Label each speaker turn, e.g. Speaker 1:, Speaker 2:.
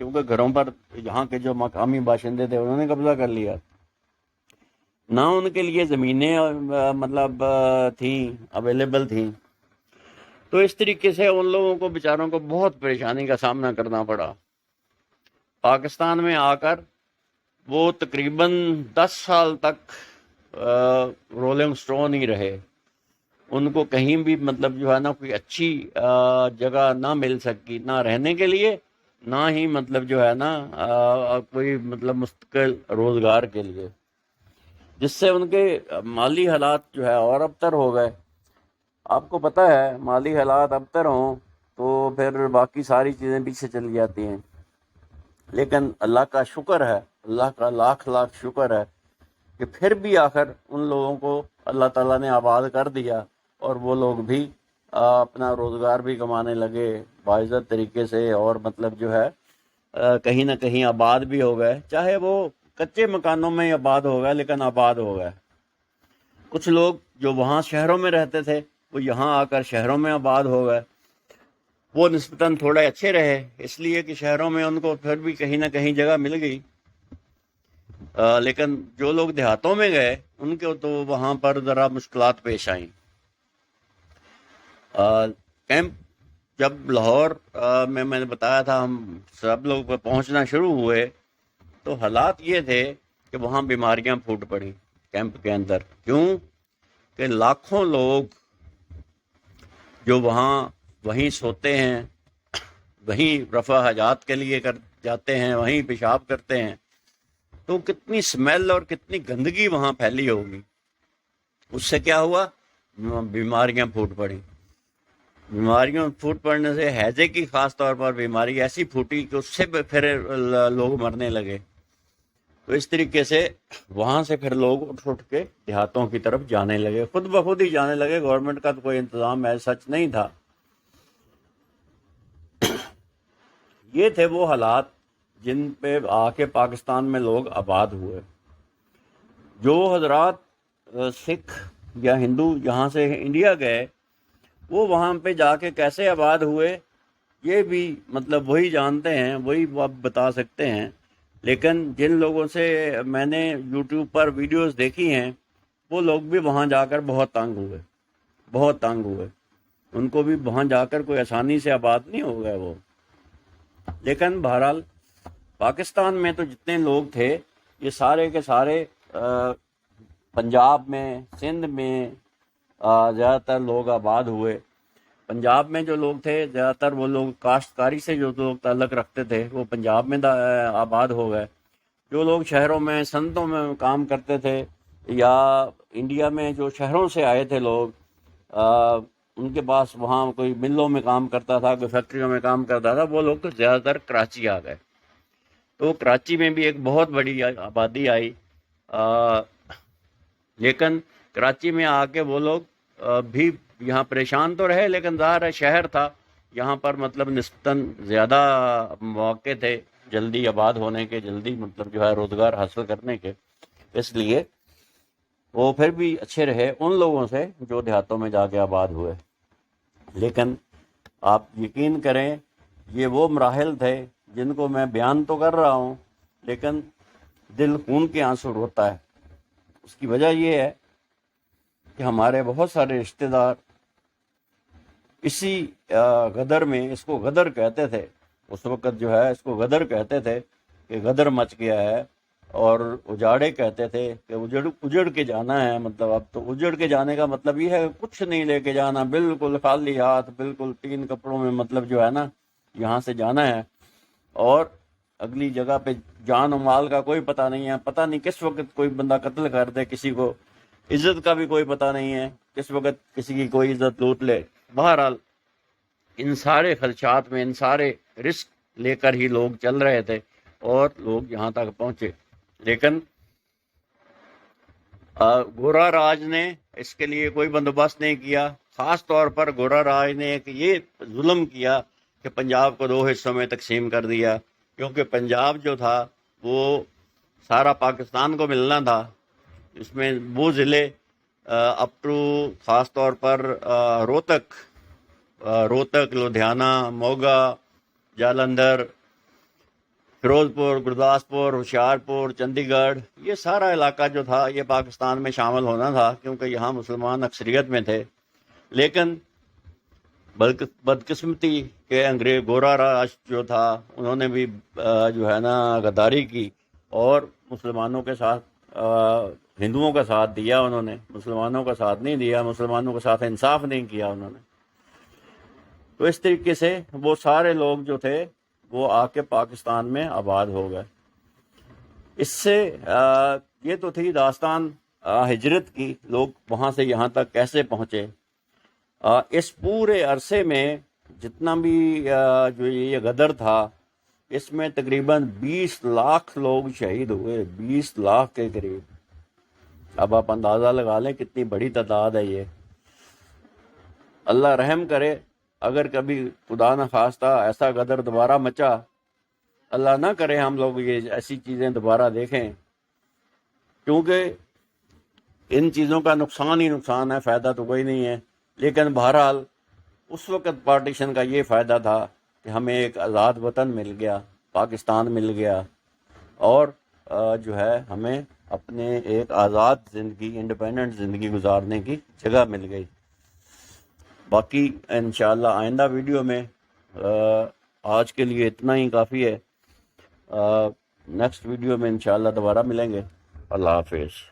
Speaker 1: کیونکہ گھروں پر یہاں کے جو مقامی باشندے تھے انہوں نے قبضہ کر لیا، نہ ان کے لیے زمینیں مطلب تھیں اویلیبل تھیں. تو اس طریقے سے ان لوگوں کو بیچاروں کو بہت پریشانی کا سامنا کرنا پڑا. پاکستان میں آ کر وہ تقریباً 10 سال تک رولنگ سٹون ہی رہے. ان کو کہیں بھی مطلب جو ہے نا کوئی اچھی جگہ نہ مل سکی، نہ رہنے کے لیے، نہ ہی مطلب جو ہے نا کوئی مطلب مستقل روزگار کے لیے، جس سے ان کے مالی حالات جو ہے اور ابتر ہو گئے. آپ کو پتہ ہے مالی حالات ابتر ہوں تو پھر باقی ساری چیزیں پیچھے چلی جاتی ہیں. لیکن اللہ کا شکر ہے، اللہ کا لاکھ لاکھ شکر ہے کہ پھر بھی آخر ان لوگوں کو اللہ تعالیٰ نے آباد کر دیا، اور وہ لوگ بھی اپنا روزگار بھی کمانے لگے باعزت طریقے سے، اور مطلب جو ہے کہیں نہ کہیں آباد بھی ہو گئے. چاہے وہ کچے مکانوں میں آباد ہو گئے، لیکن آباد ہو گئے. کچھ لوگ جو وہاں شہروں میں رہتے تھے وہ یہاں آ کر شہروں میں آباد ہو گئے. وہ نسبتاً تھوڑے اچھے رہے، اس لیے کہ شہروں میں ان کو پھر بھی کہیں نہ کہیں جگہ مل گئی. لیکن جو لوگ دیہاتوں میں گئے ان کو تو وہاں پر ذرا مشکلات پیش آئیں. کیمپ جب لاہور میں نے بتایا تھا ہم سب لوگ پہنچنا شروع ہوئے تو حالات یہ تھے کہ وہاں بیماریاں پھوٹ پڑیں کیمپ کے اندر. کیوں کہ لاکھوں لوگ جو وہیں سوتے ہیں، وہیں رفع حاجات کے لیے جاتے ہیں، وہیں پیشاب کرتے ہیں، تو کتنی سمیل اور کتنی گندگی وہاں پھیلی ہوگی. اس سے کیا ہوا؟ بیماریاں پھوٹ پڑیں. بیماریاں پھوٹ پڑنے سے ہیضے کی خاص طور پر بیماری ایسی پھوٹی کہ اس سے پھر لوگ مرنے لگے. تو اس طریقے سے وہاں سے پھر لوگ اٹھ کے دیہاتوں کی طرف جانے لگے، خود بخود ہی جانے لگے. گورنمنٹ کا تو کوئی انتظام ایسا سچ نہیں تھا. یہ تھے وہ حالات جن پہ آ کے پاکستان میں لوگ آباد ہوئے. جو حضرات سکھ یا ہندو یہاں سے انڈیا گئے وہ وہاں پہ جا کے کیسے آباد ہوئے یہ بھی مطلب وہی جانتے ہیں، وہی آپ بتا سکتے ہیں. لیکن جن لوگوں سے میں نے یوٹیوب پر ویڈیوز دیکھی ہیں وہ لوگ بھی وہاں جا کر بہت تنگ ہوئے. ان کو بھی وہاں جا کر کوئی آسانی سے آباد نہیں ہو گئے وہ. لیکن بہرحال پاکستان میں تو جتنے لوگ تھے یہ سارے کے سارے پنجاب میں، سندھ میں زیادہ تر لوگ آباد ہوئے. پنجاب میں جو لوگ تھے زیادہ تر وہ لوگ کاشتکاری سے جو لوگ تعلق رکھتے تھے وہ پنجاب میں آباد ہو گئے. جو لوگ شہروں میں صنعتوں میں کام کرتے تھے یا انڈیا میں جو شہروں سے آئے تھے لوگ، ان کے پاس وہاں کوئی ملوں میں کام کرتا تھا، کوئی فیکٹریوں میں کام کرتا تھا، وہ لوگ تو زیادہ تر کراچی آ گئے. تو کراچی میں بھی ایک بہت بڑی آبادی آئی. لیکن کراچی میں آ کے وہ لوگ بھی یہاں پریشان تو رہے، لیکن ظاہر ہے شہر تھا، یہاں پر مطلب نسبتاً زیادہ مواقع تھے جلدی آباد ہونے کے، جلدی مطلب جو ہے روزگار حاصل کرنے کے. اس لیے وہ پھر بھی اچھے رہے ان لوگوں سے جو دیہاتوں میں جا کے آباد ہوئے. لیکن آپ یقین کریں یہ وہ مراحل تھے جن کو میں بیان تو کر رہا ہوں لیکن دل خون کے آنسو روتا ہے. اس کی وجہ یہ ہے کہ ہمارے بہت سارے رشتہ دار اسی غدر میں، اس کو غدر کہتے تھے اس وقت، جو ہے اس کو غدر کہتے تھے کہ غدر مچ گیا ہے، اور اجاڑے کہتے تھے کہ اجڑ کے جانا ہے. مطلب اب تو اجڑ کے جانے کا مطلب یہ ہے کچھ نہیں لے کے جانا، بالکل خالی ہاتھ، بالکل 3 کپڑوں میں مطلب جو ہے نا یہاں سے جانا ہے. اور اگلی جگہ پہ جان و مال کا کوئی پتہ نہیں ہے، پتہ نہیں کس وقت کوئی بندہ قتل کر دے کسی کو، عزت کا بھی کوئی پتہ نہیں ہے، کس وقت کسی کی کوئی عزت لوٹ لے. بہرحال ان سارے خدشات میں، ان سارے رسک لے کر ہی لوگ چل رہے تھے اور لوگ یہاں تک پہنچے. لیکن گورا راج نے اس کے لیے کوئی بندوبست نہیں کیا. خاص طور پر گورا راج نے ایک یہ ظلم کیا کہ پنجاب کو 2 حصوں میں تقسیم کر دیا، کیونکہ پنجاب جو تھا وہ سارا پاکستان کو ملنا تھا. اس میں وہ ضلع اپ ٹو خاص طور پر روہتک، لدھیانہ، موگا، جالندھر، فیروز پور، گرداسپور، ہوشیارپور، چندی گڑھ، یہ سارا علاقہ جو تھا یہ پاکستان میں شامل ہونا تھا، کیونکہ یہاں مسلمان اکثریت میں تھے. لیکن بدقسمتی کہ انگریز گورا راج جو تھا انہوں نے بھی جو ہے نا غداری کی، اور مسلمانوں کے ساتھ ہندوؤں کا ساتھ دیا انہوں نے، مسلمانوں کا ساتھ نہیں دیا، مسلمانوں کے ساتھ انصاف نہیں کیا انہوں نے. تو اس طریقے سے وہ سارے لوگ جو تھے وہ آ کے پاکستان میں آباد ہو گئے. اس سے یہ تو تھی داستان ہجرت کی، لوگ وہاں سے یہاں تک کیسے پہنچے. اس پورے عرصے میں جتنا بھی جو یہ غدر تھا، اس میں تقریباً 20 لاکھ لوگ شہید ہوئے، 20 لاکھ کے قریب. اب آپ اندازہ لگا لیں کتنی بڑی تعداد ہے یہ. اللہ رحم کرے، اگر کبھی خدا نخواستہ ایسا غدر دوبارہ مچا، اللہ نہ کرے ہم لوگ یہ ایسی چیزیں دوبارہ دیکھیں، کیونکہ ان چیزوں کا نقصان ہی نقصان ہے، فائدہ تو کوئی نہیں ہے. لیکن بہرحال اس وقت پارٹیشن کا یہ فائدہ تھا کہ ہمیں ایک آزاد وطن مل گیا، پاکستان مل گیا، اور جو ہے ہمیں اپنے ایک آزاد زندگی، انڈیپینڈنٹ زندگی گزارنے کی جگہ مل گئی. باقی انشاءاللہ آئندہ ویڈیو میں آج کے لیے اتنا ہی کافی ہے. نیکسٹ ویڈیو میں انشاءاللہ دوبارہ ملیں گے. اللہ حافظ.